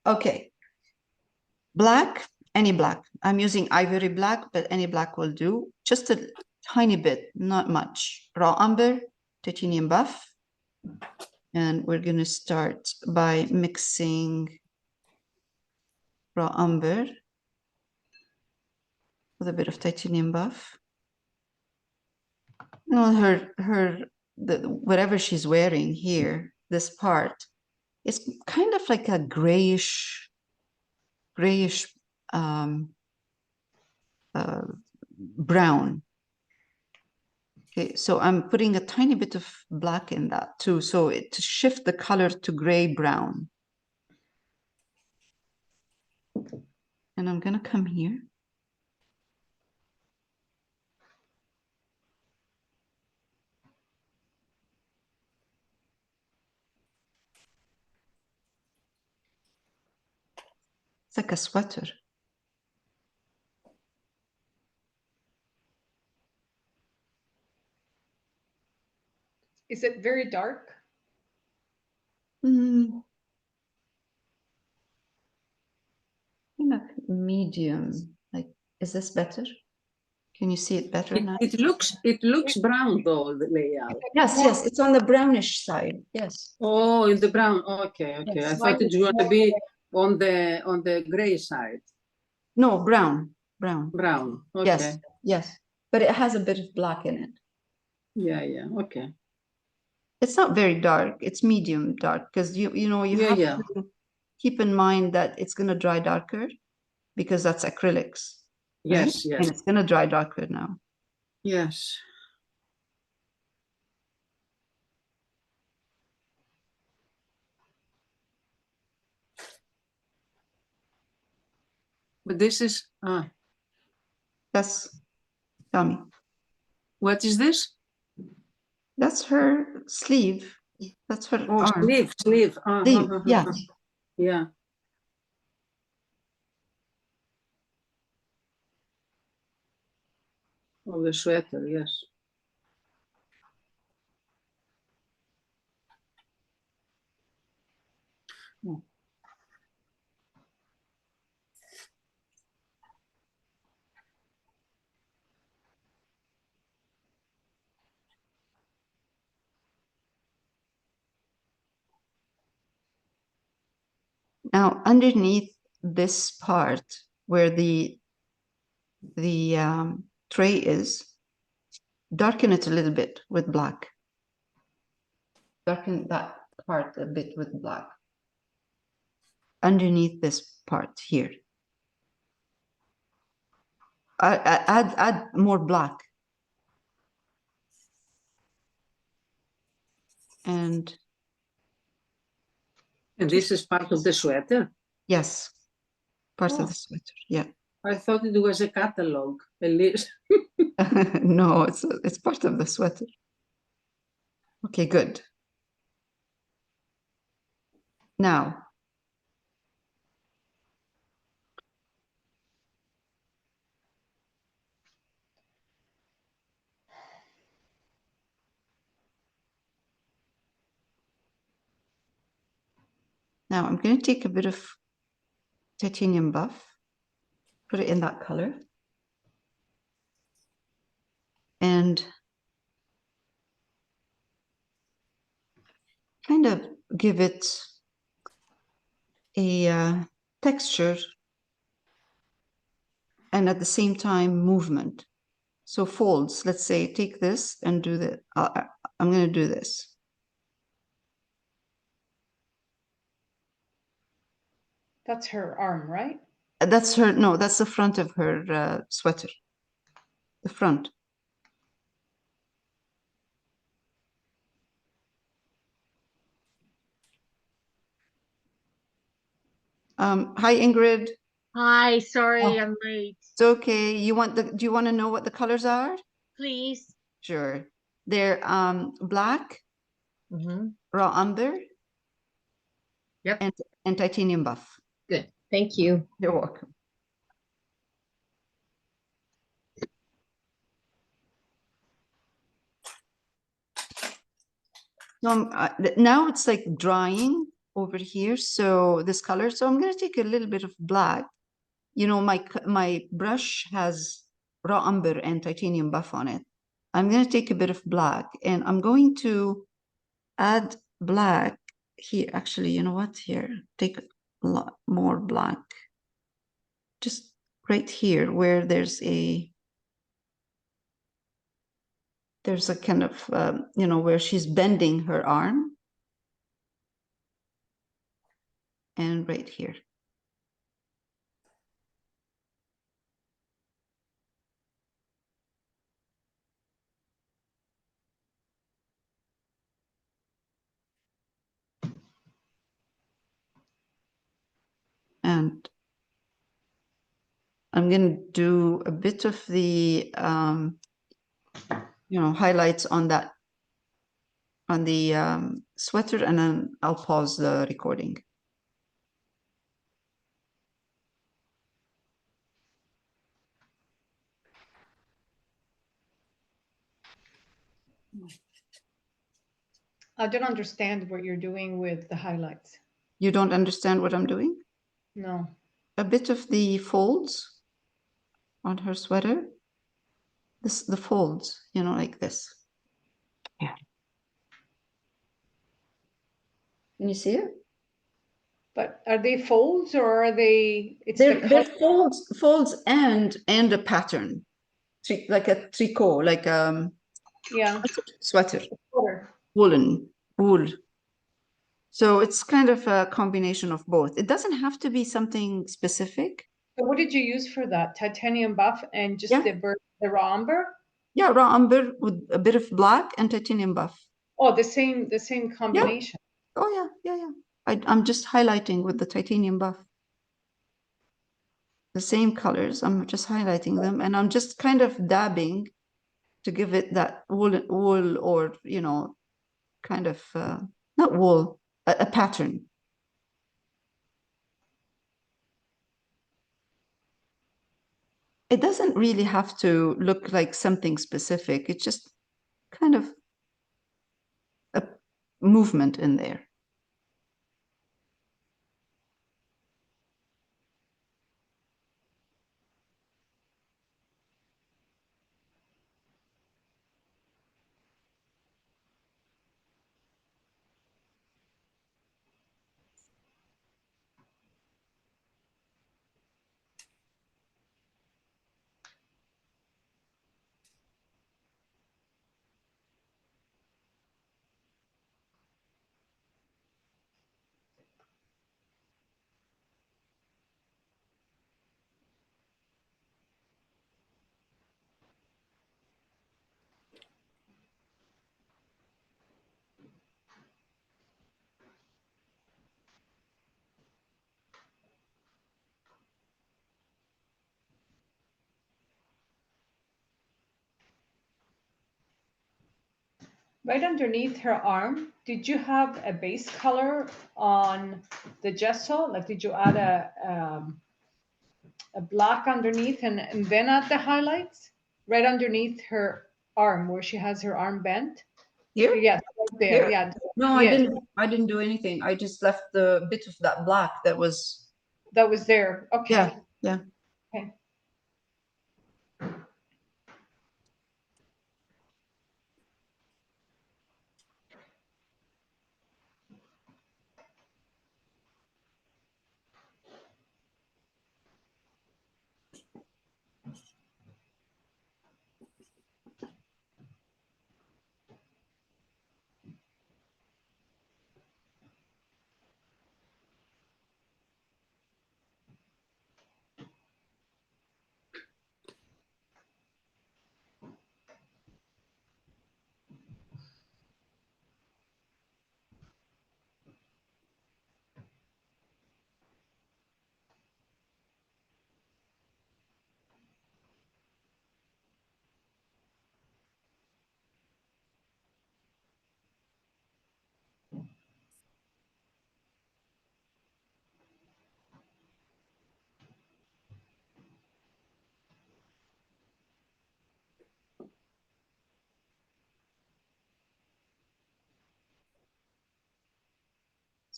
Okay. Black, any black. I'm using ivory black, but any black will do. Just a tiny bit, not much. Raw umber, titanium buff. And we're going to start by mixing raw umber with a bit of titanium buff. You know, whatever she's wearing here, this part, it's kind of like a grayish brown. Okay, so I'm putting a tiny bit of black in that too, so to shift the color to gray brown. And I'm gonna come here. It's like a sweater. Is it very dark? Kind of medium. Like, is this better? Can you see it better now? It looks brown though, the layout. Yes, it's on the brownish side. Yes. Oh, in the brown. Okay. Yes. I thought it was gonna be on the gray side. No, brown. Brown. Okay. Yes. But it has a bit of black in it. Yeah. Okay. It's not very dark. It's medium dark because you have to keep in mind that it's going to dry darker because that's acrylics. Yes. Right? And it's going to dry darker now. Yes. But this is That's, tell me. What is this? That's her sleeve. That's her arm. Sleeve. Sleeve, yeah. Yeah. Oh, the sweater, yes. Oh. Now, underneath this part where the tray is, darken it a little bit with black. Darken that part a bit with black. Underneath this part here. Add more black. And this is part of the sweater? Yes, part of the sweater, yeah. I thought it was a catalog, at least. No, it's part of the sweater. Okay, good. Now, I'm going to take a bit of titanium buff, put it in that color, and kind of give it a texture and at the same time movement. So folds, let's say, take this and do the, I'm going to do this. That's her arm, right? That's her, no, that's the front of her sweater. The front. Hi, Ingrid. Hi, sorry, I'm late. It's okay. Do you want to know what the colors are? Please. Sure. They're black, raw umber, yep, and titanium buff. Good. Thank you. You're welcome. So now it's like drying over here. So this color. So I'm going to take a little bit of black. You know, my brush has raw umber and titanium buff on it. I'm going to take a bit of black and I'm going to add black here. Actually, you know what? Here, take a lot more black. Just right here where there's a kind of, you know, where she's bending her arm. And right here. And I'm going to do a bit of the, you know, highlights on that, on the sweater, and then I'll pause the recording. I don't understand what you're doing with the highlights. You don't understand what I'm doing? No. A bit of the folds on her sweater. The folds, you know, like this. Yeah. Can you see it? But are they folds or are they, it's They're the color? folds and a pattern. Like a tricot, like Yeah. sweater, Color. woolen, wool. So it's kind of a combination of both. It doesn't have to be something specific. So what did you use for that? Titanium buff and just Yeah. the raw umber? Yeah, raw umber with a bit of black and titanium buff. Oh, the same combination. Oh yeah. I'm just highlighting with the titanium buff. The same colors, I'm just highlighting them, and I'm just kind of dabbing to give it that wool or, you know, kind of, not wool, a pattern. It doesn't really have to look like something specific. It's just kind of a movement in there. Right underneath her arm, did you have a base color on the gesso? Like, did you add a black underneath and then add the highlights? Right underneath her arm, where she has her arm bent? Here? Yes, right there. Here? Yeah. No, Yes, I didn't do anything. I just left the bit of that black that was, that was there. Okay. yeah. Okay.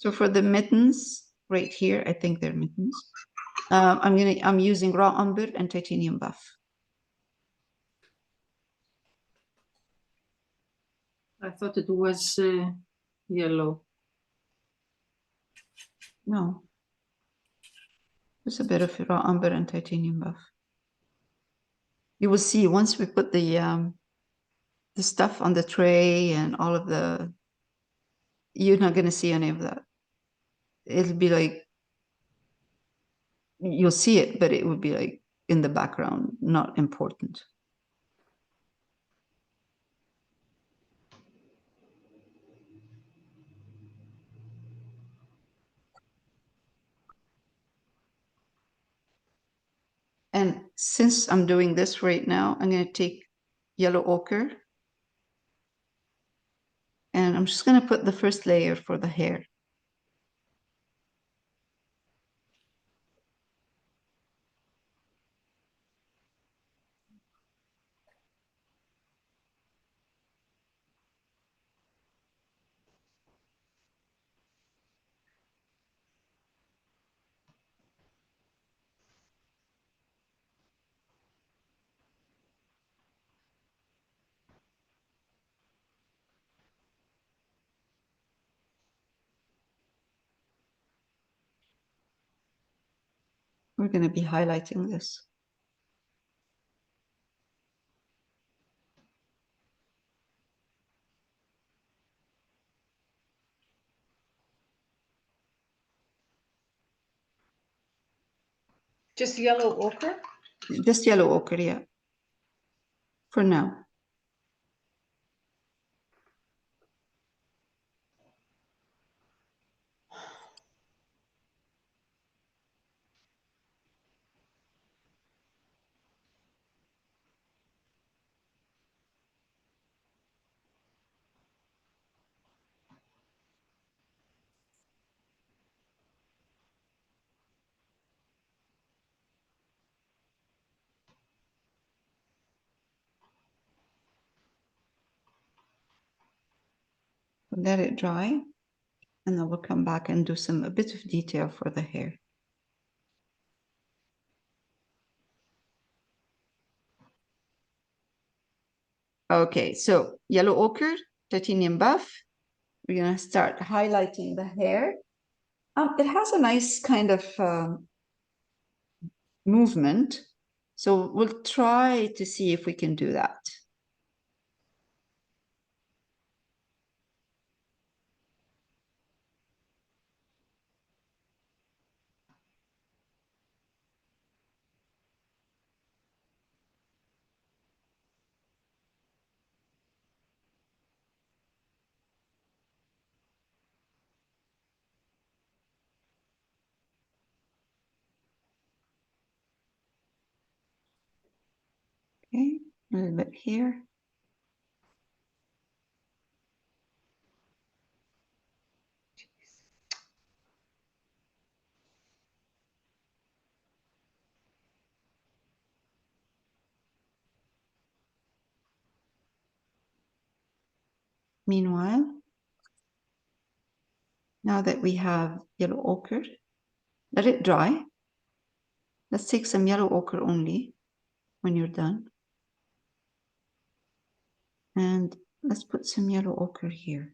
So for the mittens right here, I think they're mittens. I'm using raw umber and titanium buff. I thought it was yellow. No. Just a bit of raw umber and titanium buff. You will see once we put the stuff on the tray and all of the, you're not going to see any of that. It'll be like, you'll see it, but it would be like in the background, not important. And since I'm doing this right now, I'm going to take yellow ochre. And I'm just going to put the first layer for the hair. We're going to be highlighting this. Just yellow ochre? Just yellow ochre, yeah. For now. Let it dry, and then we'll come back and do a bit of detail for the hair. Okay, so yellow ochre, titanium buff. We're gonna start highlighting the hair. It has a nice kind of movement, so we'll try to see if we can do that. Okay, a little bit here. Meanwhile, now that we have yellow ochre, let it dry. Let's take some yellow ochre only when you're done. And let's put some yellow ochre here.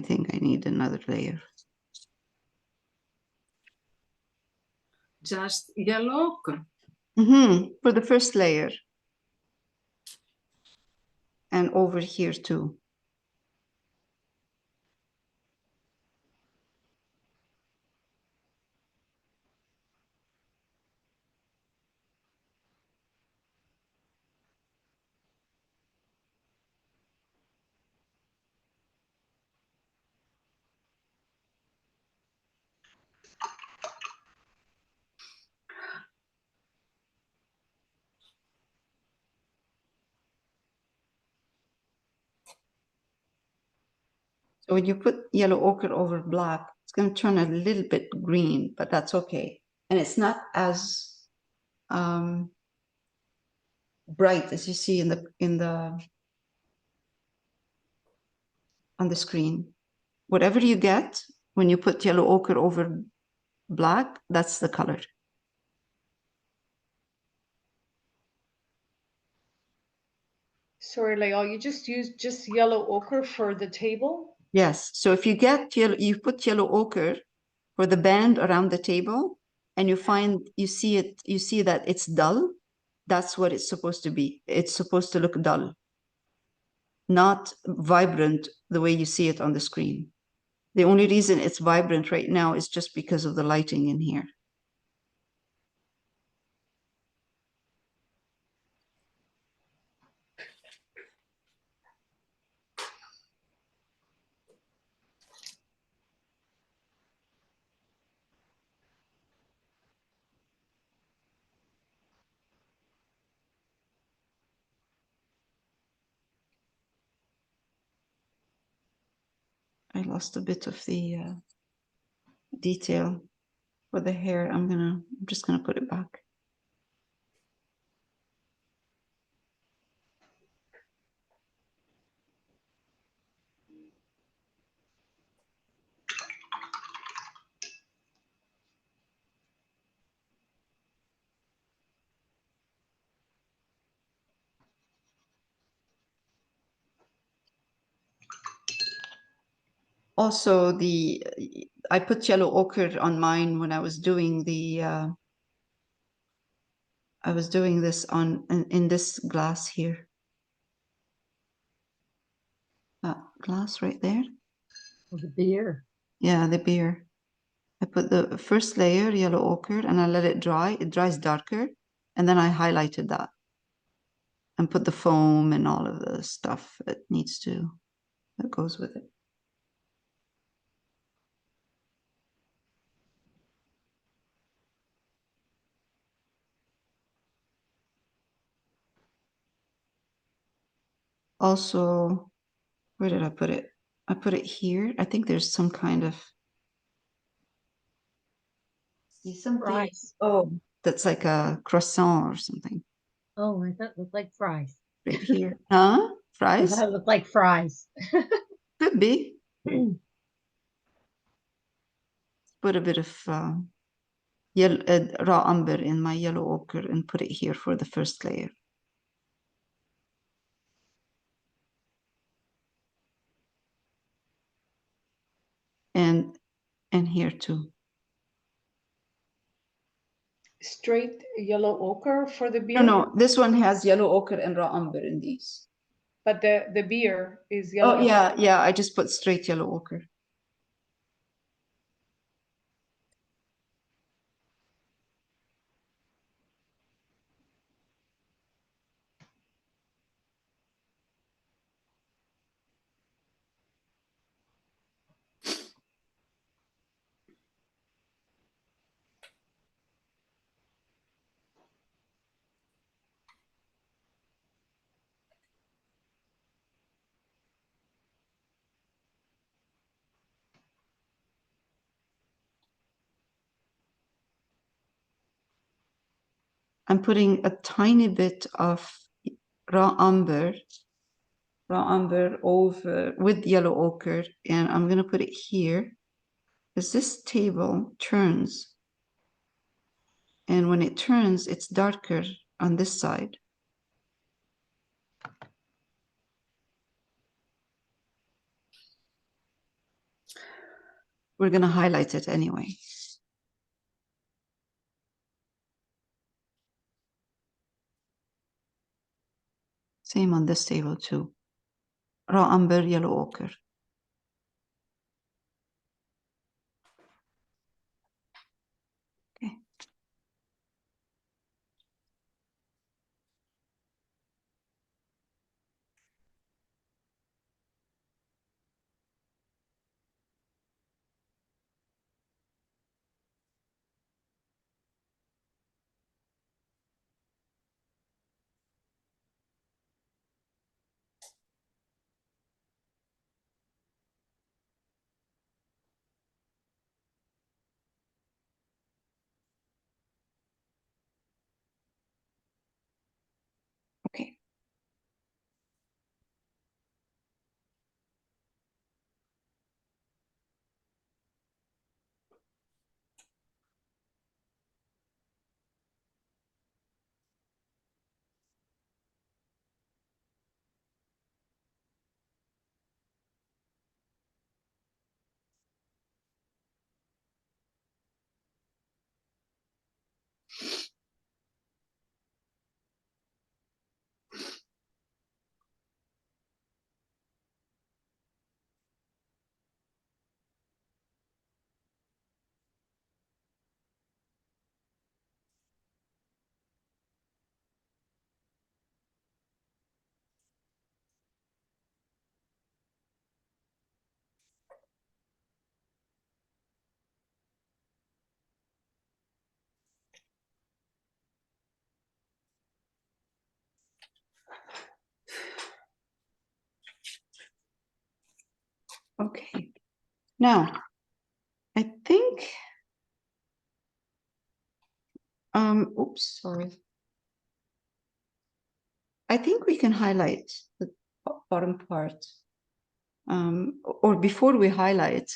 I think I need another layer. Just yellow ochre. For the first layer. And over here too. So when you put yellow ochre over black, it's going to turn a little bit green, but that's okay. And it's not as bright as you see on the screen. Whatever you get when you put yellow ochre over black, that's the color. Sorry, Lael, you just used just yellow ochre for the table? Yes. So if you get yellow, you put yellow ochre for the band around the table, and you see that it's dull. That's what it's supposed to be. It's supposed to look dull, not vibrant the way you see it on the screen. The only reason it's vibrant right now is just because of the lighting in here. I lost a bit of the detail for the hair. I'm just gonna put it back. Also, I put yellow ochre on mine when I was doing I was doing this in this glass here. Glass right there. The beer. Yeah, the beer. I put the first layer, yellow ochre, and I let it dry. It dries darker. And then I highlighted that and put the foam and all of the stuff that goes with it. Also, where did I put it? I put it here. I think there's some kind of, see something. Fries. Oh, that's like a croissant or something. Oh, I thought it looked like fries. Right here. Huh? I Fries? thought it looked like fries. Could be. Put a bit of raw umber in my yellow ochre and put it here for the first layer. And here too. Straight yellow ochre for the No, beer? no, this one has yellow ochre and raw umber in these. But the beer is yellow. Oh, yeah, yeah, I just put straight yellow ochre. I'm putting a tiny bit of raw umber over with yellow ochre, and I'm going to put it here because this table turns, and when it turns, it's darker on this side. We're going to highlight it anyway. Same on this table too. Raw umber, yellow ochre. Okay. Okay. Okay. Now, I think, oops, sorry. I think we can highlight the bottom part. Or before we highlight,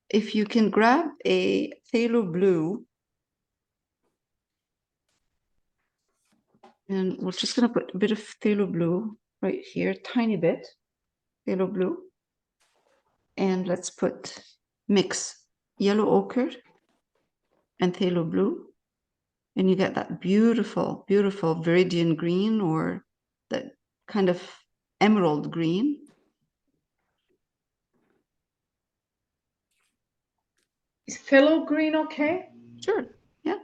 if you can grab a phthalo blue, and we're just going to put a bit of phthalo blue right here, tiny bit, phthalo blue. And let's mix yellow ochre and phthalo blue. And you get that beautiful, beautiful viridian green, or that kind of emerald green. Is phthalo green okay? Sure, yeah.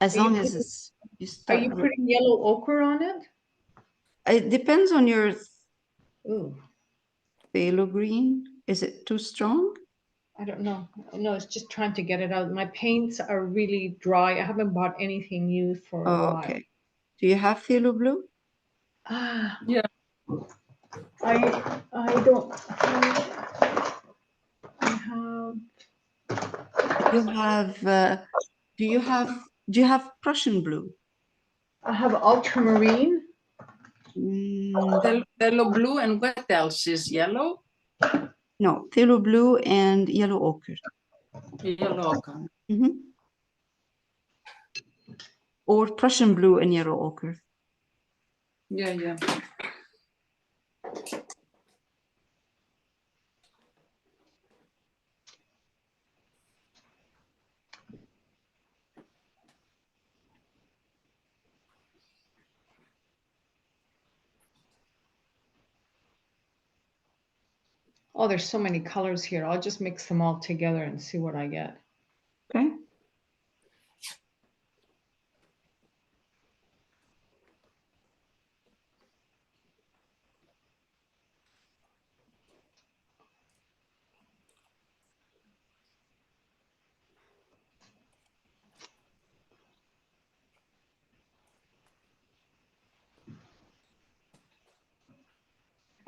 As Are you long as putting- it's, you Are start, you putting yellow ochre on it? it depends on your Ooh, phthalo green. Is it too strong? I don't know. No, it's just trying to get it out. My paints are really dry. I haven't bought anything new for a Oh, while. okay. Do you have phthalo blue? Ah, Yeah. I don't. I have. You have, do you have Prussian blue? I have ultramarine. Yellow blue, and what else is yellow? No, phthalo blue and yellow ochre. Yellow, okay. Or Prussian blue and yellow ochre. Yeah, yeah. Oh, there's so many colors here. I'll just mix them all together and see what I get. Okay.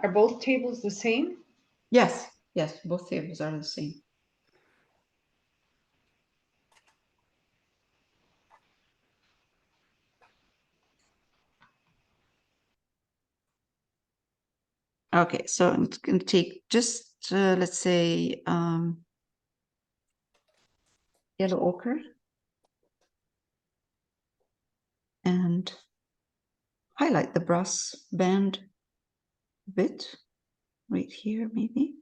Are both tables the same? Yes, yes, both tables are the same. Okay, so I'm going to take just, let's say, yellow ochre and highlight the brass band a bit right here, maybe.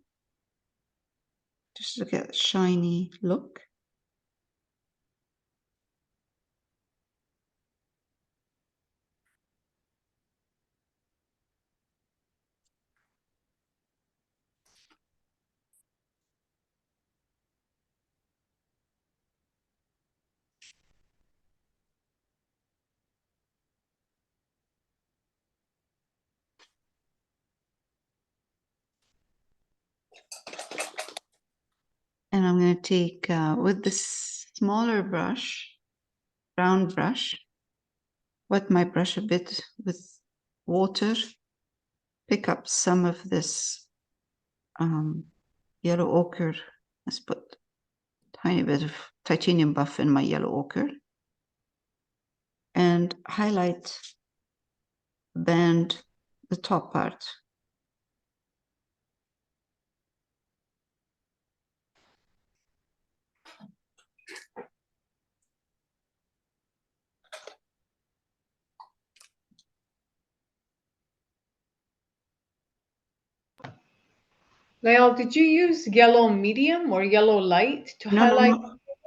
just to get a shiny look. And I'm going to take, with this smaller brush, round brush, wet my brush a bit with water, pick up some of this yellow ochre. Let's put a tiny bit of titanium buff in my yellow ochre and highlight, band the top part. Lael, did you use yellow medium or yellow light to No, highlight?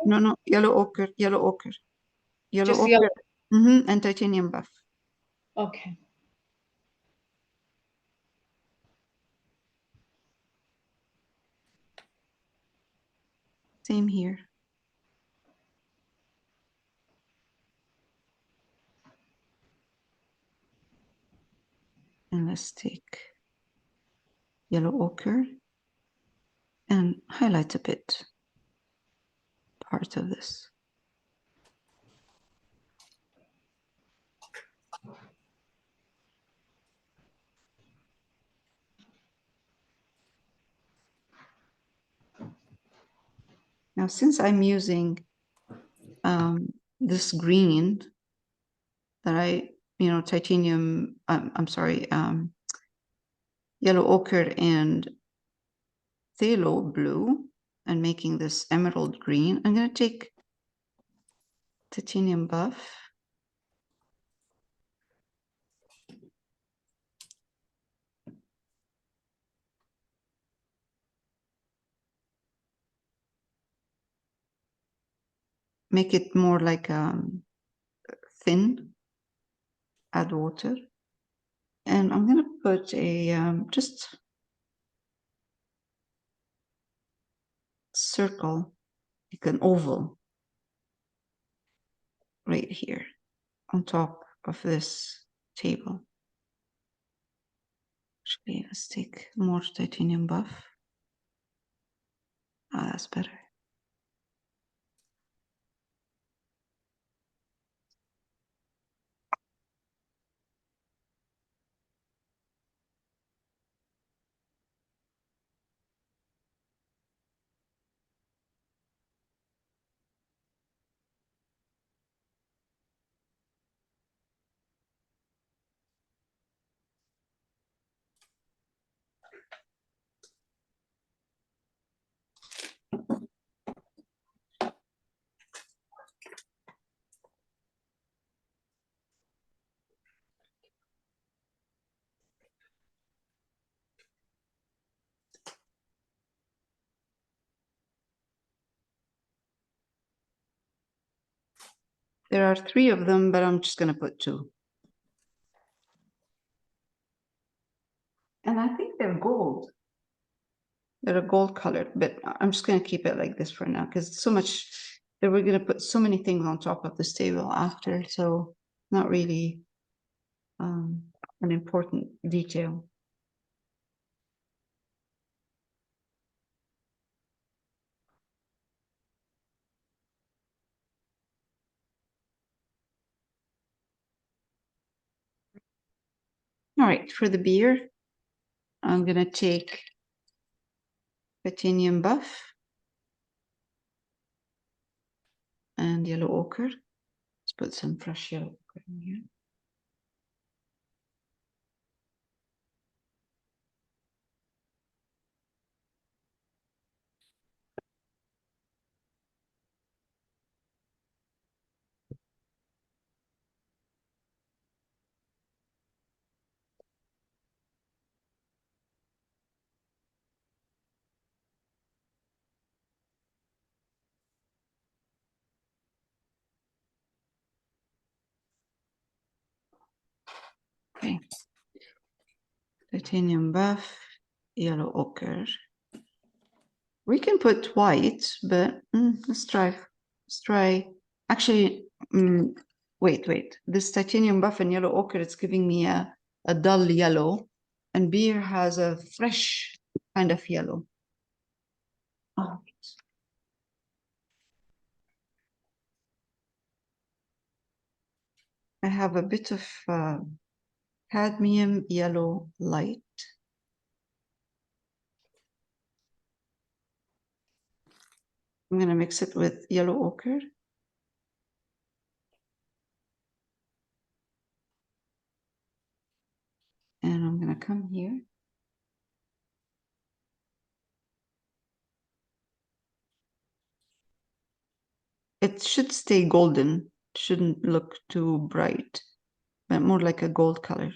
no, yellow ochre, yellow Just ochre, yellow. and titanium buff. Okay. Same here. And let's take yellow ochre and highlight a bit part of this. Now, since I'm using this green that titanium, I'm sorry, yellow ochre and phthalo blue, and making this emerald green, I'm going to take titanium buff. Make it more like thin, add water. And I'm going to put a just circle, like an oval, right here on top of this table. Actually, let's take more titanium buff. Ah, that's better. There are 3 of them, but I'm just going to put 2. And I think they're gold. They're a gold colored, but I'm just going to keep it like this for now because so much that we're going to put so many things on top of this table after. So not really an important detail. All right, for the beer, I'm going to take titanium buff and yellow ochre. Let's put some fresh yellow ochre in here. Okay. Titanium buff, yellow ochre. We can put white, but let's try. Let's try. Actually, wait. This titanium buff and yellow ochre, it's giving me a dull yellow, and beer has a fresh kind of yellow. Oh. I have a bit of cadmium yellow light. I'm going to mix it with yellow ochre. And I'm going to come here. It should stay golden. Shouldn't look too bright, but more like a gold color.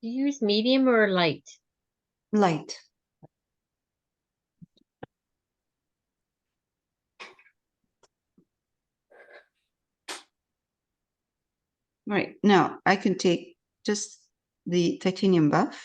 Do you use medium or light? Light. Right, now I can take just the titanium buff.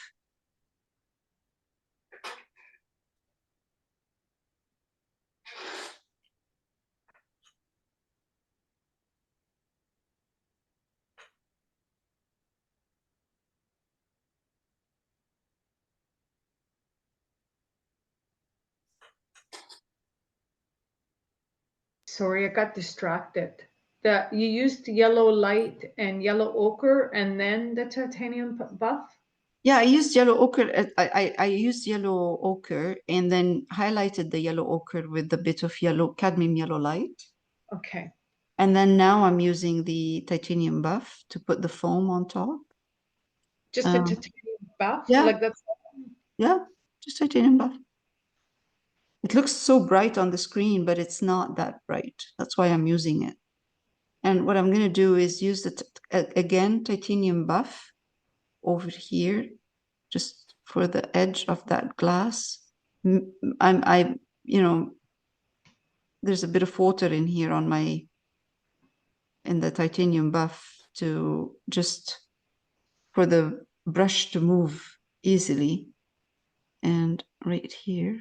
Sorry, I got distracted. That you used yellow light and yellow ochre and then the titanium buff? Yeah, I used yellow ochre. I used yellow ochre and then highlighted the yellow ochre with a bit of yellow cadmium yellow light. Okay. And then now I'm using the titanium buff to put the foam on top. Just the titanium buff? yeah. Like that's Yeah, just titanium buff. It looks so bright on the screen, but it's not that bright. That's why I'm using it. And what I'm going to do is use the, again, titanium buff over here, just for the edge of that glass. You know, there's a bit of water in here on in the titanium buff to just for the brush to move easily. And right here.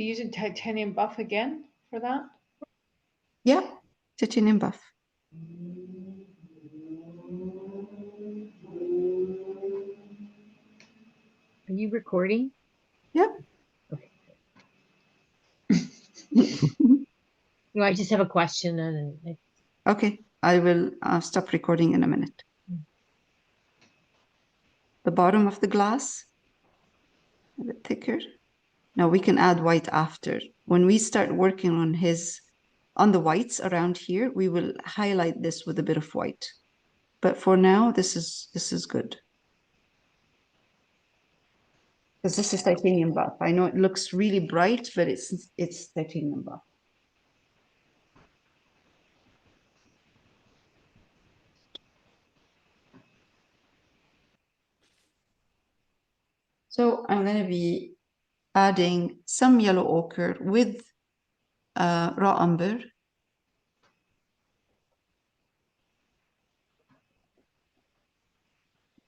you're using titanium buff again for that? Yeah, titanium buff. Are you recording? Yep. Okay. No, I just have a question and Okay, I will stop recording in a minute. The bottom of the glass, a bit thicker. Now we can add white after. When we start working on the whites around here, we will highlight this with a bit of white. But for now, this is good. Because this is titanium buff. I know it looks really bright, but it's titanium buff. So I'm going to be adding some yellow ochre with raw umber.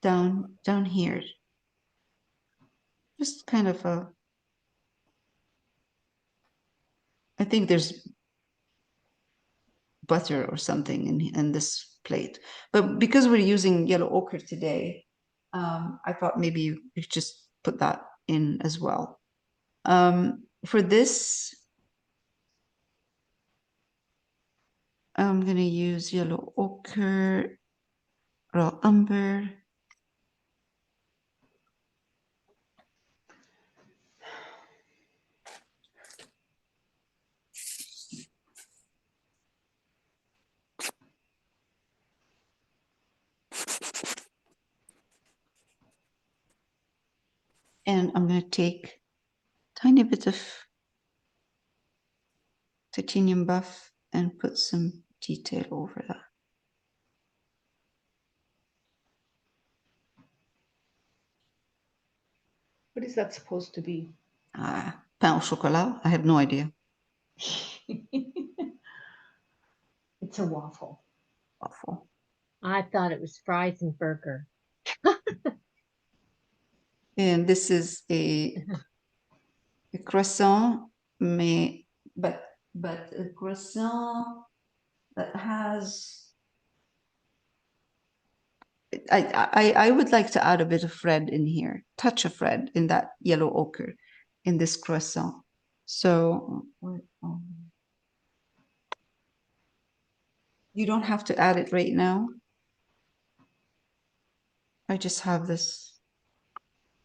Down here. Just kind of a, I think there's butter or something in this plate. But because we're using yellow ochre today, I thought maybe we should just put that in as well. For this, I'm going to use yellow ochre, raw umber. And I'm going to take a tiny bit of titanium buff and put some detail over that. What is that supposed to be? Pain au chocolat? I have no idea. It's a waffle. Awful. I thought it was fries and burger. And this is a croissant, but a croissant that has. I would like to add a bit of red in here, touch of red in that yellow ochre in this croissant. So you don't have to add it right now. I just have this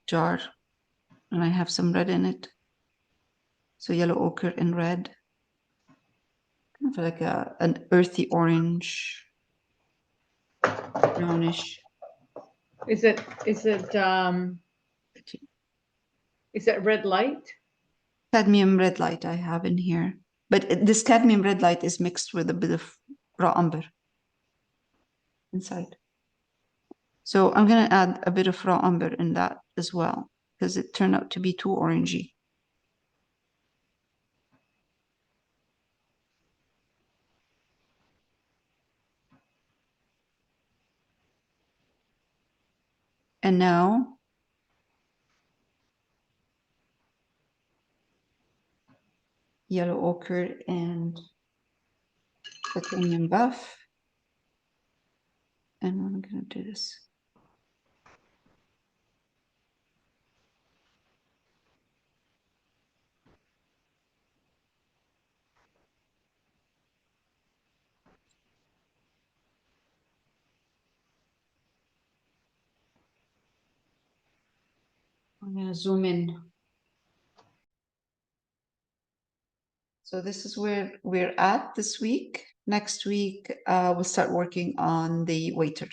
jar and I have some red in it. So yellow ochre and red. Kind of like an earthy orange, brownish. Is it red light? Cadmium red light I have in here. But this cadmium red light is mixed with a bit of raw umber inside. So I'm going to add a bit of raw umber in that as well, because it turned out to be too orangey. And now yellow ochre and titanium buff. And I'm going to do this. I'm going to zoom in. So this is where we're at this week. Next week, we'll start working on the waiter.